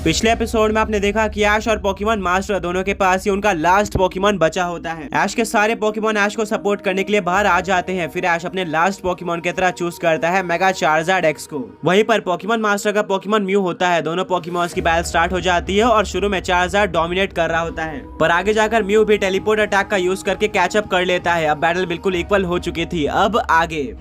पिछले एपिसोड में आपने देखा कि ऐश और पोकेमॉन मास्टर दोनों के पास ही उनका लास्ट पोकेमॉन बचा होता है। ऐश के सारे पोकेमॉन ऐश को सपोर्ट करने के लिए बाहर आ जाते हैं। फिर ऐश अपने लास्ट पोकेमॉन की तरह चूज करता है मेगा चार्जार्ड एक्स को। वहीं पर पोकेमॉन मास्टर का पोकेमॉन म्यू होता है। दोनों पोकेमॉन्स की बैटल स्टार्ट हो जाती है और शुरू में चार्जार्ड डोमिनेट कर रहा होता है, पर आगे जाकर म्यू भी टेलीपोर्ट अटैक का यूज करके कैचअप कर लेता है। अब बैटल बिल्कुल इक्वल हो चुकी थी। अब आगे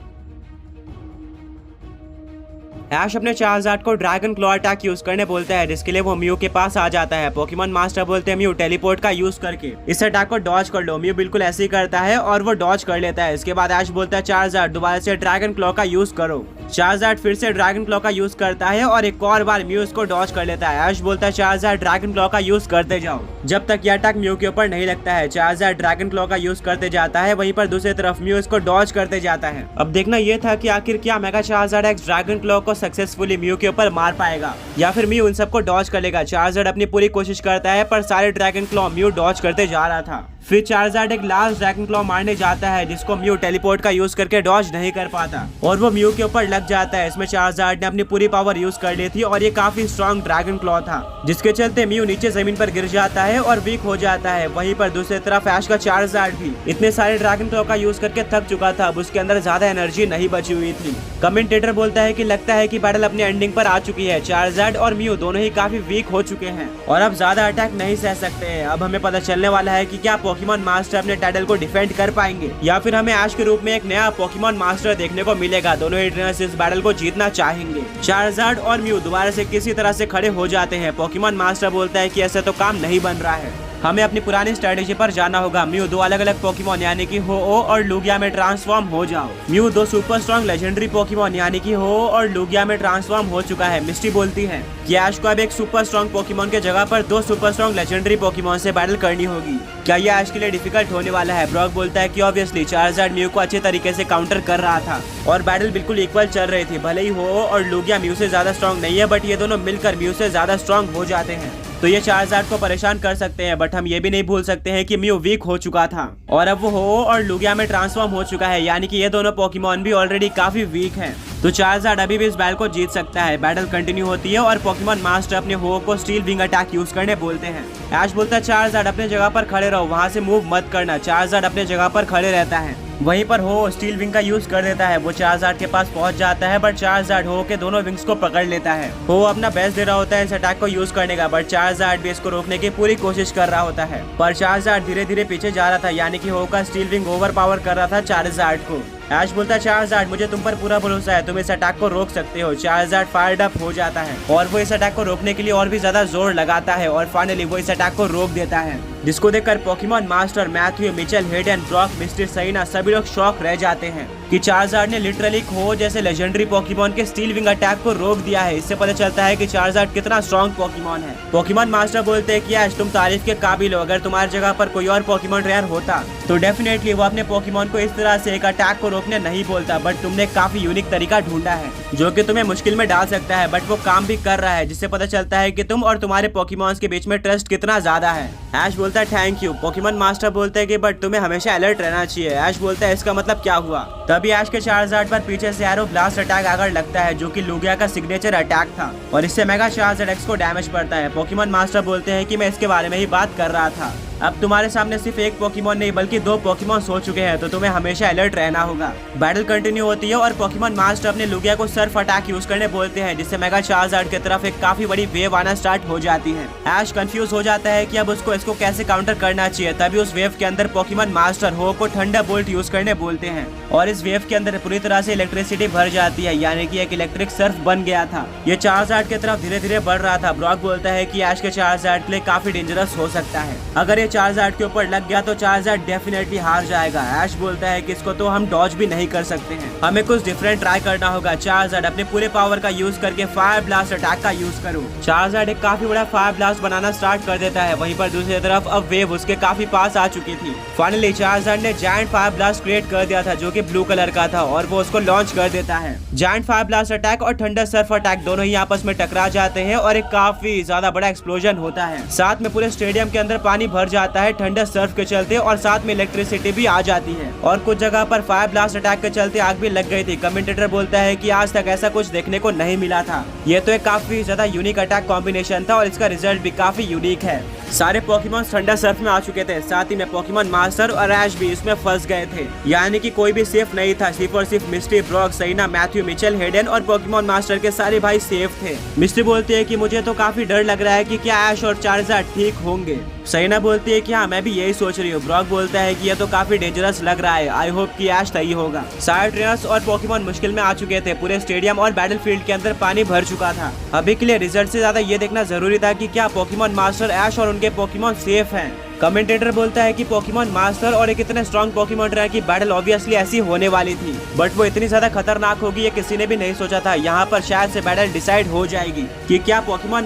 ऐश अपने चार्जार्ड को ड्रैगन क्लॉ अटैक यूज करने बोलता है, जिसके लिए वो म्यू के पास आ जाता है। पोकेमॉन मास्टर बोलते हैं म्यू टेलीपोर्ट का यूज करके इस अटैक को डॉज कर लो। म्यू बिल्कुल ऐसे ही करता है और वो डॉज कर लेता है। इसके बाद ऐश बोलता है चार्जार्ड दोबारा से ड्रैगन क्लॉ का यूज करो। चार्जार्ड फिर से ड्रैगन क्लॉ का यूज करता है और एक और बार म्यू इसको डॉज कर लेता है। ऐश बोलता है चार्जार्ड ड्रैगन क्लॉ का यूज करते जाओ जब तक यह अटैक म्यू के ऊपर नहीं लगता है। चार्जार्ड ड्रैगन क्लॉ का यूज करते जाता है, वहीं पर दूसरी तरफ म्यू इसको डॉज करते जाता है। अब देखना यह था कि आखिर क्या mega Charizard X dragon claw को सक्सेसफुली म्यू के ऊपर मार पाएगा या फिर म्यू उन सबको डॉज कर लेगा। चार्जार्ड अपनी पूरी कोशिश करता है पर सारे ड्रैगन क्लॉ म्यू डॉज करते जा रहा था। फिर चार्जार्ड एक लास्ट ड्रैगन क्लॉ मारने जाता है, जिसको म्यू टेलीपोर्ट का यूज करके डॉज नहीं कर पाता और वो म्यू के ऊपर लग जाता है। इसमें चार्जार्ड ने अपनी पूरी पावर यूज कर ली थी और ये काफी स्ट्रॉन्ग ड्रैगन क्लॉ था, जिसके चलते म्यू नीचे जमीन पर गिर जाता है और वीक हो जाता है। वहीं पर दूसरी तरफ ऐश का चार्जार्ड भी इतने सारे ड्रैगन क्लॉ का यूज करके थक चुका था। अब उसके अंदर ज्यादा एनर्जी नहीं बची हुई थी। कमेंटेटर बोलता है कि लगता है कि बैटल अपनी एंडिंग पर आ चुकी है। चार्जार्ड और म्यू दोनों ही काफी वीक हो चुके हैं और अब ज्यादा अटैक नहीं सह सकते हैं। अब हमें पता चलने वाला है कि क्या पोकेमॉन मास्टर अपने टाइटल को डिफेंड कर पाएंगे या फिर हमें ऐश के रूप में एक नया पोकेमॉन मास्टर देखने को मिलेगा। दोनों ही ट्रेनर्स इस बैटल को जीतना चाहेंगे। चार्जार्ड और म्यू दोबारा से किसी तरह से खड़े हो जाते हैं। पोकेमॉन मास्टर बोलता है कि ऐसे तो काम नहीं बन रहा है, हमें अपनी पुरानी स्ट्रेटेजी पर जाना होगा। म्यू दो अलग अलग पोकेमॉन यानी कि हो-ओ और लुगिया में ट्रांसफॉर्म हो जाओ। म्यू दो सुपर स्ट्रॉन्ग लेजेंडरी पोकेमॉन यानी कि हो और लुगिया में ट्रांसफॉर्म हो चुका है। मिस्टी बोलती है कि ऐश को अब एक सुपर स्ट्रॉन्ग पोकेमॉन के जगह पर दो सुपर स्ट्रॉन्ग लेजेंडरी पोकेमॉन से बैटल करनी होगी। क्या यह ऐश के लिए डिफिकल्ट होने वाला है? ब्रॉक बोलता है कि ऑब्वियसली चार्जार्ड म्यू को अच्छे तरीके से काउंटर कर रहा था और बैटल बिल्कुल इक्वल चल रही थी। भले ही हो और लुगिया म्यू से ज्यादा स्ट्रॉन्ग नहीं है, बट ये दोनों मिलकर म्यू से ज्यादा स्ट्रॉन्ग हो जाते हैं तो ये चार्जार्ड को परेशान कर सकते हैं। बट हम ये भी नहीं भूल सकते हैं कि म्यू वीक हो चुका था और अब वो हो और लुगिया में ट्रांसफॉर्म हो चुका है, यानी कि ये दोनों पोकेमॉन भी ऑलरेडी काफी वीक हैं। तो चार्जार्ड अभी भी इस बैटल को जीत सकता है। बैटल कंटिन्यू होती है और पोकेमॉन मास्टर अपने हो को स्टील विंग अटैक यूज करने बोलते हैं। ऐश बोलता है चार्जार्ड अपने जगह पर खड़े रहो, वहाँ से मूव मत करना। चार्जार्ड अपने जगह पर खड़े रहता है। वहीं पर हो स्टील विंग का यूज कर देता है। वो चार्जार्ड के पास पहुंच जाता है, बट चार्जार्ड हो के दोनों विंग्स को पकड़ लेता है। हो अपना बेस्ट दे रहा होता है इस अटैक को यूज करने का, बट चार्जार्ड भी इसको रोकने की पूरी कोशिश कर रहा होता है। पर चार्जार्ड धीरे धीरे पीछे जा रहा था, यानी कि हो का स्टील विंग ओवर पावर कर रहा था चार्जार्ड को। ऐश बोलता है चार्जार्ड मुझे तुम पर पूरा भरोसा है, तुम इस अटैक को रोक सकते हो। चार्जार्ड फायर्ड अप हो जाता है और वो इस अटैक को रोकने के लिए और भी ज्यादा जोर लगाता है और फाइनली वो इस अटैक को रोक देता है, जिसको देखकर Pokemon master Matthew, Mitchell, Hayden, Brock, Misty Serena सभी लोग शॉक रह जाते हैं कि चार्जार्ड ने लिटरली हो जैसे लेजेंडरी पोकेमॉन के स्टील विंग अटैक को रोक दिया है। इससे पता चलता है कि चार्जार्ड कितना स्ट्रॉन्ग पोकेमॉन है। पोकेमॉन मास्टर बोलते हैं कि ऐश तुम तारीफ के काबिल हो, अगर तुम्हारी जगह पर कोई और पोकेमॉन रेयर होता तो डेफिनेटली वो अपने पोकेमॉन को इस तरह से एक अटैक को रोकने नहीं बोलता, बट तुमने काफी यूनिक तरीका ढूंढा है जो कि तुम्हें मुश्किल में डाल सकता है, बट वो काम भी कर रहा है, जिससे पता चलता है कि तुम और तुम्हारे पोकेमॉन्स के बीच में ट्रस्ट कितना ज्यादा है। ऐश बोलता है थैंक यू। पोकेमॉन मास्टर बोलते हैं कि बट तुम्हें हमेशा अलर्ट रहना चाहिए। ऐश बोलता है इसका मतलब क्या हुआ? तभी ऐश के चार्जार्ड पर पीछे से एरो ब्लास्ट अटैक आकर लगता है, जो कि लुगिया का सिग्नेचर अटैक था और इससे मेगा चार्जार्ड एक्स को डैमेज पड़ता है। पोकेमॉन मास्टर बोलते हैं कि मैं इसके बारे में ही बात कर रहा था। अब तुम्हारे सामने सिर्फ एक पोकेमॉन नहीं बल्कि दो पोकेमॉन हो चुके हैं, तो तुम्हें हमेशा अलर्ट रहना होगा। बैटल कंटिन्यू होती है और पोकेमॉन मास्टर अपने लुगिया को सर्फ अटैक यूज करने बोलते हैं, जिससे मेगा चार्जार्ड की तरफ एक काफी बड़ी वेव आना स्टार्ट हो जाती है। ऐश कंफ्यूज हो जाता है कि अब उसको इसको कैसे काउंटर करना चाहिए। तभी उस वेव के अंदर पोकेमॉन मास्टर हो को थंडर बोल्ट यूज करने बोलते हैं और इस वेव के अंदर पूरी तरह से इलेक्ट्रिसिटी भर जाती है, यानी कि एक इलेक्ट्रिक सर्फ बन गया था। ये चार्जार्ड की तरफ धीरे धीरे बढ़ रहा था। ब्रॉक बोलता है कि ऐश के चार्जार्ड के लिए काफी डेंजरस हो सकता है, अगर ये चार्जार्ड के ऊपर लग गया तो चार्जार्ड डेफिनेटली हार जाएगा। ऐश बोलता है कि इसको तो हम डॉज भी नहीं कर सकते हैं, हमें कुछ डिफरेंट ट्राई करना होगा। चार्जार्ड अपने पूरे पावर का यूज करके फायर ब्लास्ट अटैक का यूज करो। चार्जार्ड एक काफी बड़ा फायर ब्लास्ट बनाना स्टार्ट कर देता है। वहीं पर दूसरी तरफ अब वेव उसके काफी पास आ चुकी थी। फाइनली चार्जार्ड ने जायंट फायर ब्लास्ट क्रिएट कर दिया था, जो कि ब्लू कलर का था और वो उसको लॉन्च कर देता है। जायंट फायर ब्लास्ट अटैक और थंडर सर्फ अटैक दोनों ही आपस में टकरा जाते हैं और एक काफी ज्यादा बड़ा एक्सप्लोजन होता है। साथ में पूरे स्टेडियम के अंदर पानी भर जाता है ठंडा सर्फ के चलते और साथ में इलेक्ट्रिसिटी भी आ जाती है और कुछ जगह पर फायर ब्लास्ट अटैक के चलते आग भी लग गई थी। कमेंटेटर बोलता है कि आज तक ऐसा कुछ देखने को नहीं मिला था। ये तो एक काफी ज्यादा यूनिक अटैक कॉम्बिनेशन था और इसका रिजल्ट भी काफी यूनिक है। सारे पोकेमॉन ठंडा सर्फ में आ चुके थे, साथ ही में पोकेमॉन मास्टर और ऐश भी इसमें फंस गए थे, यानी कि कोई भी सेफ नहीं था। सिर्फ और सिर्फ मिस्ट्री, ब्रॉक, सैना, मैथ्यू, मिचेल, हेडन और पोकेमॉन मास्टर के सारे भाई सेफ थे। मिस्ट्री बोलती है कि मुझे तो काफी डर लग रहा है कि क्या ऐश और चार्जर ठीक होंगे। सैना बोलती है कि हाँ मैं भी यही सोच रही हूँ। ब्रॉक बोलता है कि यह तो काफी डेंजरस लग रहा है, आई होप कि ऐश सही होगा। सारे ट्रेनर्स और पोकेमॉन मुश्किल में आ चुके थे, पूरे स्टेडियम और बैटल फील्ड के अंदर पानी भर चुका था। अभी के लिए रिजल्ट से ज्यादा ये देखना जरूरी था कि क्या पोकेमॉन मास्टर, ऐश और उनके पोकेमॉन सेफ हैं। कमेंटेटर बोलता है कि पोकेमॉन मास्टर और एक इतने स्ट्रॉन्ग पोकेमॉन ट्रेनर की बैटल ऑब्वियसली ऐसी होने वाली थी, बट वो इतनी ज्यादा खतरनाक होगी ये किसी ने भी नहीं सोचा था। यहाँ पर शायद से बैटल डिसाइड हो जाएगी कि क्या पोकेमॉन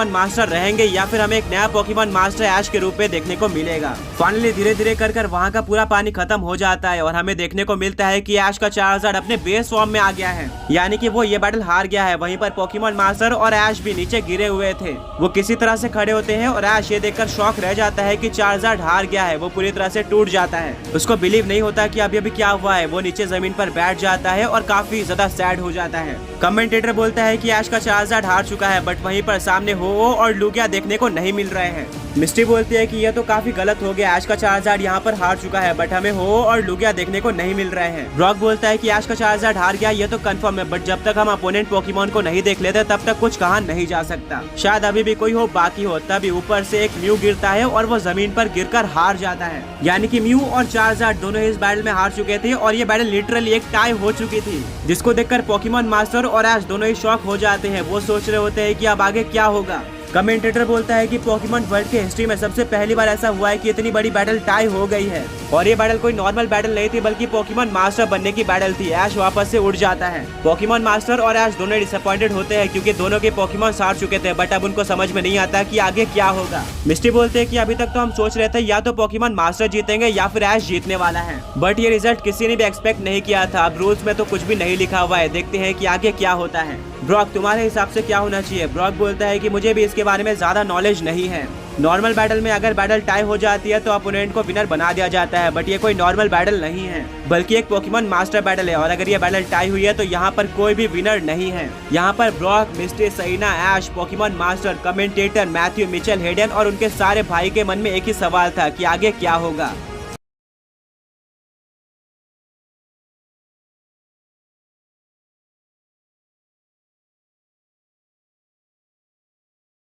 मास्टर रहेंगे या फिर हमें एक नया पोकेमॉन मास्टर ऐश के रूप में देखने को मिलेगा। फाइनली धीरे धीरे कर वहाँ का पूरा पानी खत्म हो जाता है और हमें देखने को मिलता है कि ऐश का चार्जर अपने बेस फॉर्म में आ गया है, यानी कि वो ये बैटल हार गया है। वहीं पर पोकेमॉन मास्टर और ऐश भी नीचे गिरे हुए थे, वो किसी तरह से खड़े होते हैं और ऐश ये देखकर शॉक रह जाता है कि चार्जर हार गया है। वो पूरी तरह से टूट जाता है, उसको बिलीव नहीं होता कि अभी क्या हुआ है। वो नीचे जमीन पर बैठ जाता है और काफी ज्यादा सैड हो जाता है। कमेंटेटर बोलता है कि ऐश का चार्जर हार चुका है, बट वहीं पर सामने हो और लुगिया देखने को नहीं मिल रहे हैं। मिस्ट्री बोलती है कि यह तो काफी गलत हो गया, ऐश का चार्जर यहाँ पर हार चुका है, बट हमें हो और लुगिया देखने को नहीं मिल रहे हैं। ब्रॉक बोलता है कि ऐश का चार्जर हार गया ये तो कंफर्म है, बट जब तक हम अपोनेंट पोकेमॉन को नहीं देख लेते तब तक कुछ कहा नहीं जा सकता। शायद अभी भी कोई हो बाकी हो। तभी ऊपर से एक म्यू गिरता है और वो जमीन पर गिरकर हार जाता है, यानी कि म्यू और चार्जर दोनों इस बैटल में हार चुके थे और ये बैटल लिटरली एक टाई हो चुकी थी, जिसको देखकर पोकेमॉन मास्टर और ऐश दोनों ही शॉक हो जाते हैं। वो सोच रहे होते हैं कि अब आगे क्या होगा। कमेंटेटर बोलता है कि पोकेमॉन वर्ल्ड के हिस्ट्री में सबसे पहली बार ऐसा हुआ है कि इतनी बड़ी बैटल टाई हो गई है और ये बैटल कोई नॉर्मल बैटल नहीं थी बल्कि पोकेमॉन मास्टर बनने की बैटल थी। ऐश वापस से उड़ जाता है। पोकेमॉन मास्टर और ऐश दोनों डिसअपॉइंटेड होते हैं क्योंकि दोनों के पोकेमॉन हार चुके थे, बट अब उनको समझ में नहीं आता कि आगे क्या होगा। मिस्ट्री बोलते हैं कि अभी तक तो हम सोच रहे थे या तो पोकेमॉन मास्टर जीतेंगे या फिर ऐश जीतने वाला है, बट ये रिजल्ट किसी ने भी एक्सपेक्ट नहीं किया था। अब रूल्स में तो कुछ भी नहीं लिखा हुआ है, देखते हैं कि आगे क्या होता है। ब्रॉक तुम्हारे हिसाब से क्या होना चाहिए? ब्रॉक बोलता है कि मुझे भी इसके बारे में ज्यादा नॉलेज नहीं है। नॉर्मल बैटल में अगर बैटल टाई हो जाती है तो अपोनेंट को विनर बना दिया जाता है, बट ये कोई नॉर्मल बैटल नहीं है बल्कि एक पोकेमॉन मास्टर बैटल है और अगर ये बैटल टाई हुई है तो यहाँ पर कोई भी विनर नहीं है। यहाँ पर Brock, Misty, Serena, Ash, Pokemon master, commentator, Matthew, Mitchell, Hayden और उनके सारे भाई के मन में एक ही सवाल था कि आगे क्या होगा।